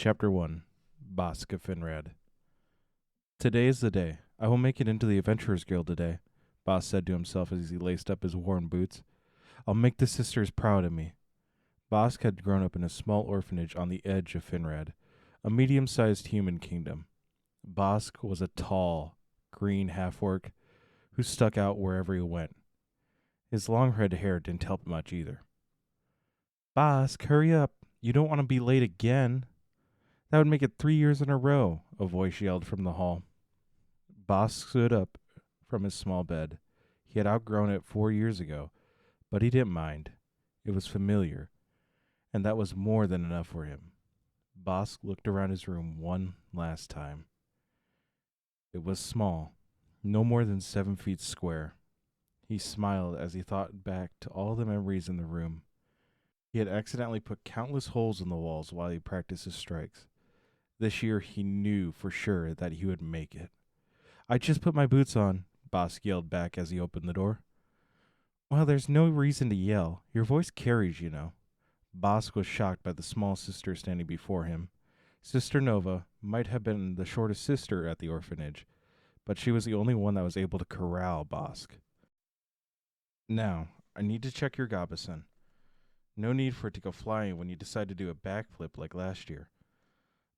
Chapter 1 Bosk of Finrad. Today is the day. I will make it into the Adventurers Guild today, Bosk said to himself as he laced up his worn boots. I'll make the sisters proud of me. Bosk had grown up in a small orphanage on the edge of Finrad, a medium-sized human kingdom. Bosk was a tall, green half-orc who stuck out wherever he went. His long red hair didn't help much either. Bosk, hurry up. You don't want to be late again. That would make it 3 years in a row, a voice yelled from the hall. Bosk stood up from his small bed. He had outgrown it 4 years ago, but he didn't mind. It was familiar, and that was more than enough for him. Bosk looked around his room one last time. It was small, no more than 7 feet square. He smiled as he thought back to all the memories in the room. He had accidentally put countless holes in the walls while he practiced his strikes. This year he knew for sure that he would make it. I just put my boots on, Bosk yelled back as he opened the door. Well, there's no reason to yell. Your voice carries, you know. Bosk was shocked by the small sister standing before him. Sister Nova might have been the shortest sister at the orphanage, but she was the only one that was able to corral Bosk. Now, I need to check your Gabison. No need for it to go flying when you decide to do a backflip like last year.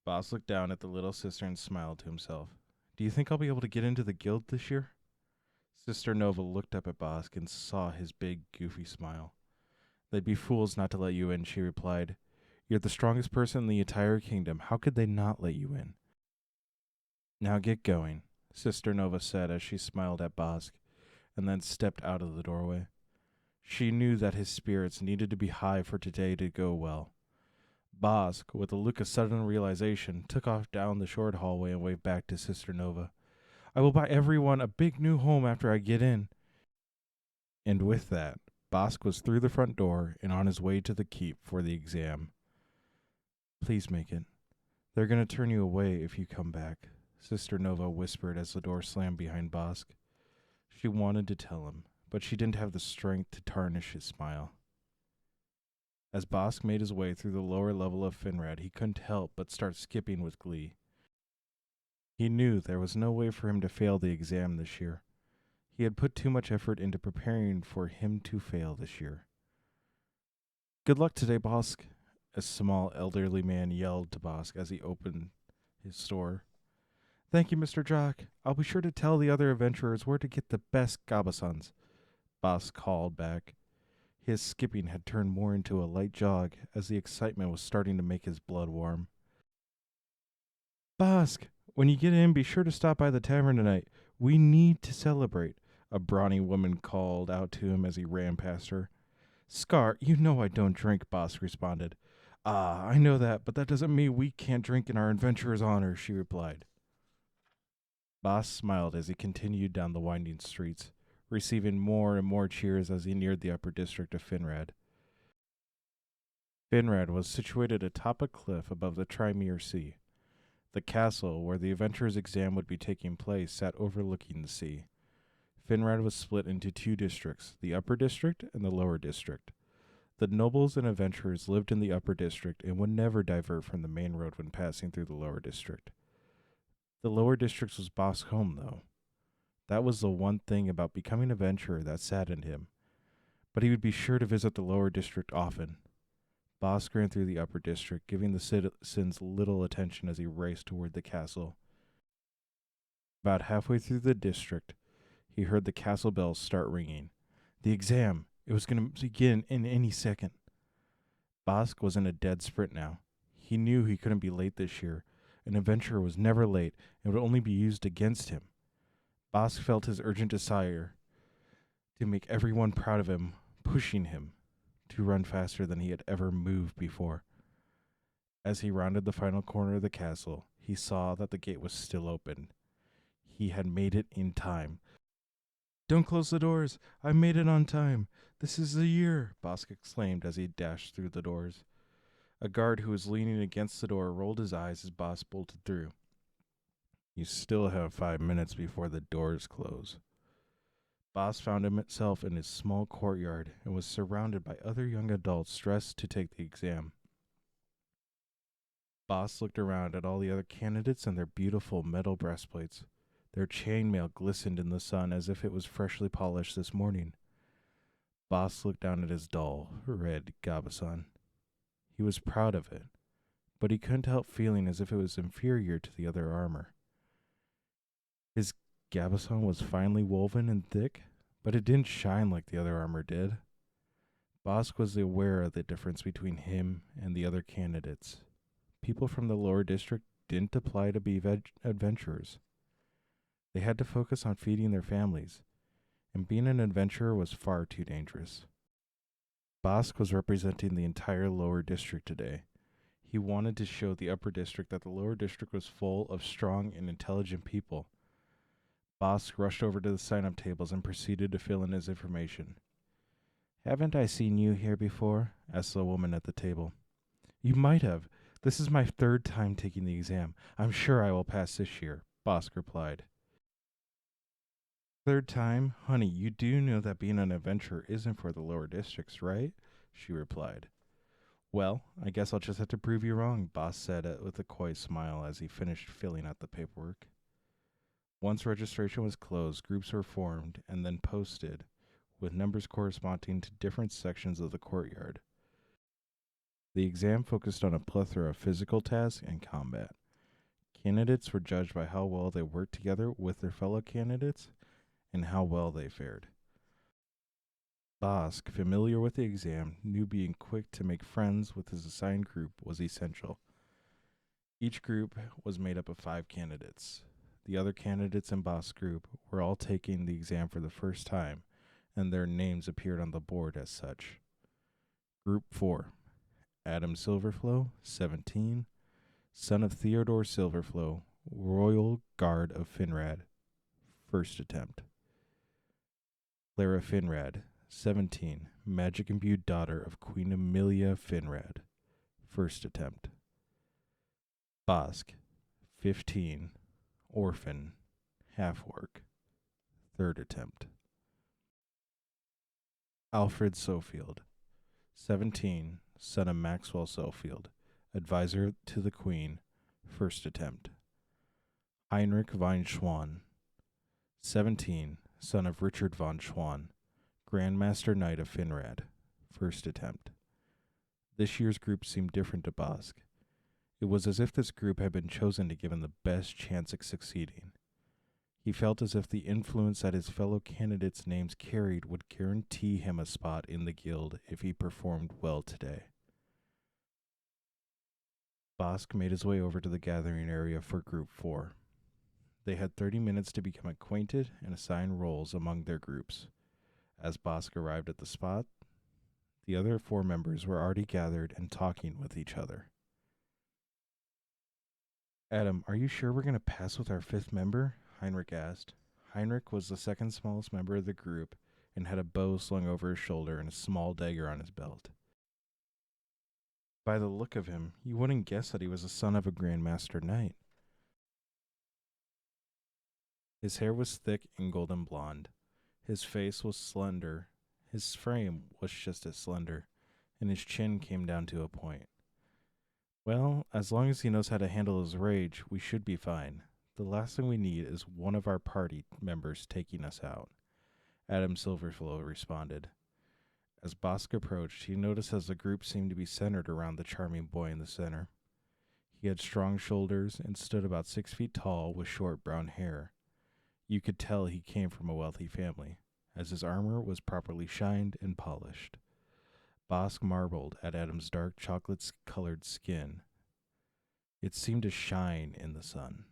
Bosk looked down at the little sister and smiled to himself. Do you think I'll be able to get into the guild this year? Sister Nova looked up at Bosk and saw his big, goofy smile. They'd be fools not to let you in, she replied. You're the strongest person in the entire kingdom. How could they not let you in? Now get going, Sister Nova said as she smiled at Bosk, and then stepped out of the doorway. She knew that his spirits needed to be high for today to go well. Bosk, with a look of sudden realization, took off down the short hallway and waved back to Sister Nova. I will buy everyone a big new home after I get in. And with that, Bosk was through the front door and on his way to the keep for the exam. Please make it. They're going to turn you away if you come back, Sister Nova whispered as the door slammed behind Bosk. She wanted to tell him, but she didn't have the strength to tarnish his smile. As Bosk made his way through the lower level of Finrad, he couldn't help but start skipping with glee. He knew there was no way for him to fail the exam this year. He had put too much effort into preparing for him to fail this year. Good luck today, Bosk, a small elderly man yelled to Bosk as he opened his store. Thank you, Mr. Jock. I'll be sure to tell the other adventurers where to get the best Gabasons, Bosk called back. His skipping had turned more into a light jog as the excitement was starting to make his blood warm. Bosk, when you get in, be sure to stop by the tavern tonight. We need to celebrate, a brawny woman called out to him as he ran past her. Scar, you know I don't drink, Bosk responded. Ah, I know that, but that doesn't mean we can't drink in our adventurer's honor, she replied. Bosk smiled as he continued down the winding streets, receiving more and more cheers as he neared the upper district of Finrad. Finrad was situated atop a cliff above the Trymere Sea. The castle where the adventurer's exam would be taking place sat overlooking the sea. Finrad was split into two districts, the upper district and the lower district. The nobles and adventurers lived in the upper district and would never divert from the main road when passing through the lower district. The lower district was Bosk's home, though. That was the one thing about becoming an adventurer that saddened him. But he would be sure to visit the lower district often. Bosk ran through the upper district, giving the citizens little attention as he raced toward the castle. About halfway through the district, he heard the castle bells start ringing. The exam! It was going to begin in any second. Bosk was in a dead sprint now. He knew he couldn't be late this year. An adventurer was never late and would only be used against him. Bosk felt his urgent desire to make everyone proud of him, pushing him to run faster than he had ever moved before. As he rounded the final corner of the castle, he saw that the gate was still open. He had made it in time. Don't close the doors. I made it on time. This is the year, Bosk exclaimed as he dashed through the doors. A guard who was leaning against the door rolled his eyes as Bosk bolted through. You still have 5 minutes before the doors close. Bosk found himself in his small courtyard and was surrounded by other young adults dressed to take the exam. Boss looked around at all the other candidates and their beautiful metal breastplates. Their chainmail glistened in the sun as if it was freshly polished this morning. Boss looked down at his dull, red gabesson. He was proud of it, but he couldn't help feeling as if it was inferior to the other armor. His gabesson was finely woven and thick, but it didn't shine like the other armor did. Bosk was aware of the difference between him and the other candidates. People from the lower district didn't apply to be adventurers. They had to focus on feeding their families, and being an adventurer was far too dangerous. Bosk was representing the entire lower district today. He wanted to show the upper district that the lower district was full of strong and intelligent people. Bosk rushed over to the sign-up tables and proceeded to fill in his information. "Haven't I seen you here before?" asked the woman at the table. "You might have. This is my third time taking the exam. I'm sure I will pass this year," Bosk replied. "Third time? Honey, you do know that being an adventurer isn't for the lower districts, right?" she replied. "Well, I guess I'll just have to prove you wrong," Boss said with a coy smile as he finished filling out the paperwork. Once registration was closed, groups were formed and then posted, with numbers corresponding to different sections of the courtyard. The exam focused on a plethora of physical tasks and combat. Candidates were judged by how well they worked together with their fellow candidates and how well they fared. Bosk, familiar with the exam, knew being quick to make friends with his assigned group was essential. Each group was made up of 5 candidates. The other candidates in Bosk's group were all taking the exam for the first time, and their names appeared on the board as such. Group 4. Adam Silverflow, 17, son of Theodore Silverflow, Royal Guard of Finrad, first attempt. Clara Finrad, 17, magic-imbued daughter of Queen Amelia Finrad, first attempt. Bosk, 15, orphan, half-orc, third attempt. Alfred Sofield, 17, son of Maxwell Sofield, advisor to the Queen, first attempt. Heinrich von Schwan, 17, son of Richard von Schwan, Grandmaster Knight of Finrad, first attempt. This year's group seemed different to Bosk. It was as if this group had been chosen to give him the best chance at succeeding. He felt as if the influence that his fellow candidates' names carried would guarantee him a spot in the guild if he performed well today. Bosk made his way over to the gathering area for Group 4. They had 30 minutes to become acquainted and assign roles among their groups. As Bosk arrived at the spot, the other 4 members were already gathered and talking with each other. "Adam, are you sure we're going to pass with our 5th member?" Heinrich asked. Heinrich was the second smallest member of the group and had a bow slung over his shoulder and a small dagger on his belt. By the look of him, you wouldn't guess that he was the son of a Grandmaster Knight. His hair was thick and golden blonde. His face was slender. His frame was just as slender, and his chin came down to a point. "Well, as long as he knows how to handle his rage, we should be fine. The last thing we need is one of our party members taking us out," Adam Silverflow responded. As Bosk approached, he noticed as the group seemed to be centered around the charming boy in the center. He had strong shoulders and stood about 6 feet tall with short brown hair. You could tell he came from a wealthy family, as his armor was properly shined and polished. Bosk marveled at Adam's dark chocolate-colored skin. It seemed to shine in the sun.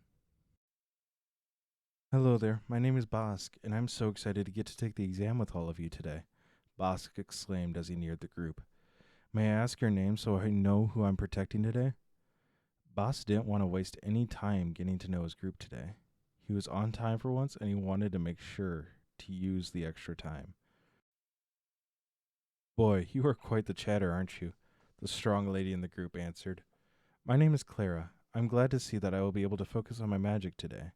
"Hello there, my name is Bosk, and I'm so excited to get to take the exam with all of you today," Bosk exclaimed as he neared the group. "May I ask your name so I know who I'm protecting today?" Bosk didn't want to waste any time getting to know his group today. He was on time for once, and he wanted to make sure to use the extra time. "Boy, you are quite the chatter, aren't you?" the strong lady in the group answered. "My name is Clara. I'm glad to see that I will be able to focus on my magic today.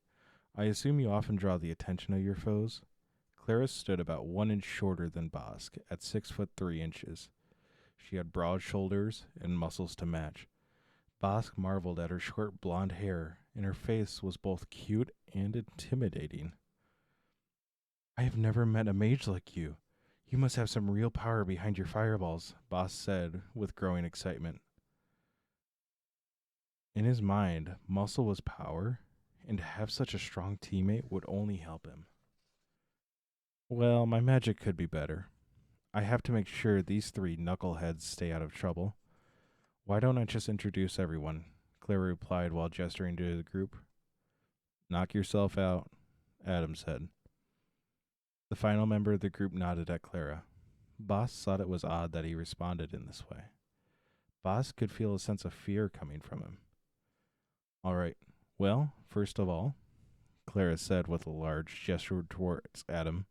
I assume you often draw the attention of your foes?" Clara stood about 1 inch shorter than Bosk, at 6 foot 3 inches. She had broad shoulders and muscles to match. Bosk marveled at her short blonde hair, and her face was both cute and intimidating. I have never met a mage like you. You must have some real power behind your fireballs, Bosk said with growing excitement. In his mind, muscle was power, and to have such a strong teammate would only help him. Well, my magic could be better. I have to make sure these three knuckleheads stay out of trouble. Why don't I just introduce everyone? Clara replied while gesturing to the group. Knock yourself out, Adam said. The final member of the group nodded at Clara. Boss thought it was odd that he responded in this way. Boss could feel a sense of fear coming from him. All right, well, first of all, Clara said with a large gesture towards Adam,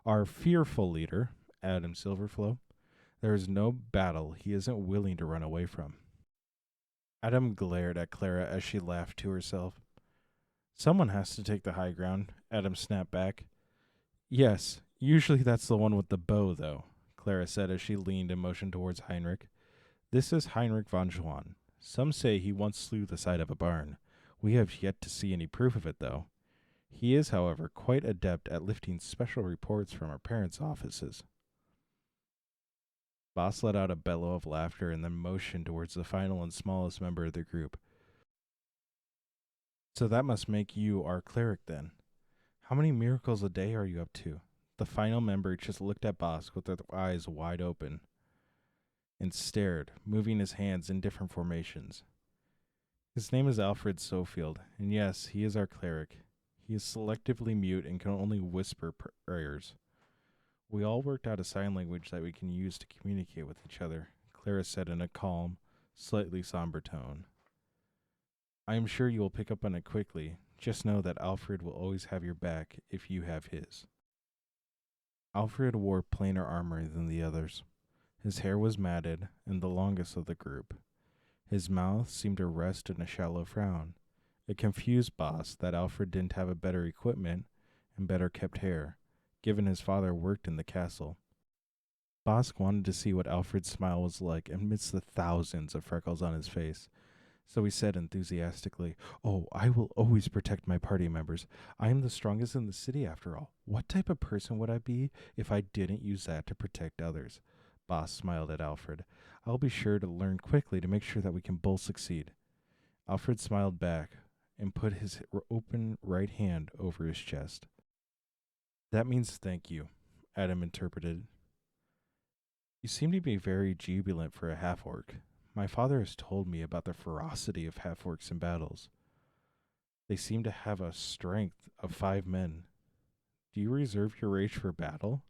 our fearful leader, Adam Silverflow, there is no battle he isn't willing to run away from. Adam glared at Clara as she laughed to herself. Someone has to take the high ground, Adam snapped back. Yes, usually that's the one with the bow, though, Clara said as she leaned and motioned towards Heinrich. This is Heinrich von Schwan. Some say he once slew the side of a barn. We have yet to see any proof of it, though. He is, however, quite adept at lifting special reports from our parents' offices. Boss let out a bellow of laughter and then motioned towards the final and smallest member of the group. So that must make you our cleric, then. How many miracles a day are you up to? The final member just looked at Bosk with their eyes wide open and stared, moving his hands in different formations. His name is Alfred Sofield, and yes, he is our cleric. He is selectively mute and can only whisper prayers. We all worked out a sign language that we can use to communicate with each other, Clara said in a calm, slightly somber tone. I am sure you will pick up on it quickly. Just know that Alfred will always have your back if you have his. Alfred wore plainer armor than the others. His hair was matted and the longest of the group. His mouth seemed to rest in a shallow frown. It confused Boss that Alfred didn't have a better equipment and better kept hair, given his father worked in the castle. Bosk wanted to see what Alfred's smile was like amidst the thousands of freckles on his face, so he said enthusiastically, Oh, I will always protect my party members. I am the strongest in the city after all. What type of person would I be if I didn't use that to protect others? Boss smiled at Alfred. I'll be sure to learn quickly to make sure that we can both succeed. Alfred smiled back and put his open right hand over his chest. That means thank you, Adam interpreted. You seem to be very jubilant for a half-orc. My father has told me about the ferocity of half-orcs in battles. They seem to have a strength of 5 men. Do you reserve your rage for battle?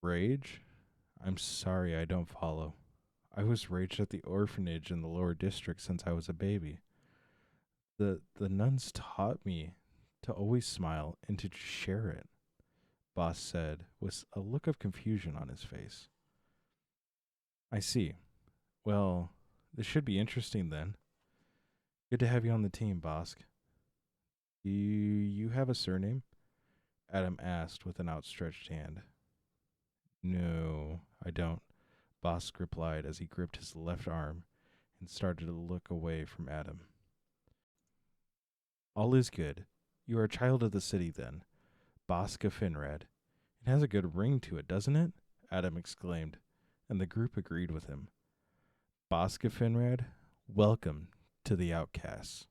Rage? I'm sorry, I don't follow. I was raised at the orphanage in the lower district since I was a baby. The nuns taught me to always smile and to share it, Boss said with a look of confusion on his face. I see. Well, this should be interesting then. Good to have you on the team, Bosk. Do you have a surname? Adam asked with an outstretched hand. No, I don't, Bosk replied as he gripped his left arm and started to look away from Adam. All is good. You are a child of the city, then. Boska Finrad. It has a good ring to it, doesn't it? Adam exclaimed, and the group agreed with him. Boska Finrad, welcome to the Outcasts.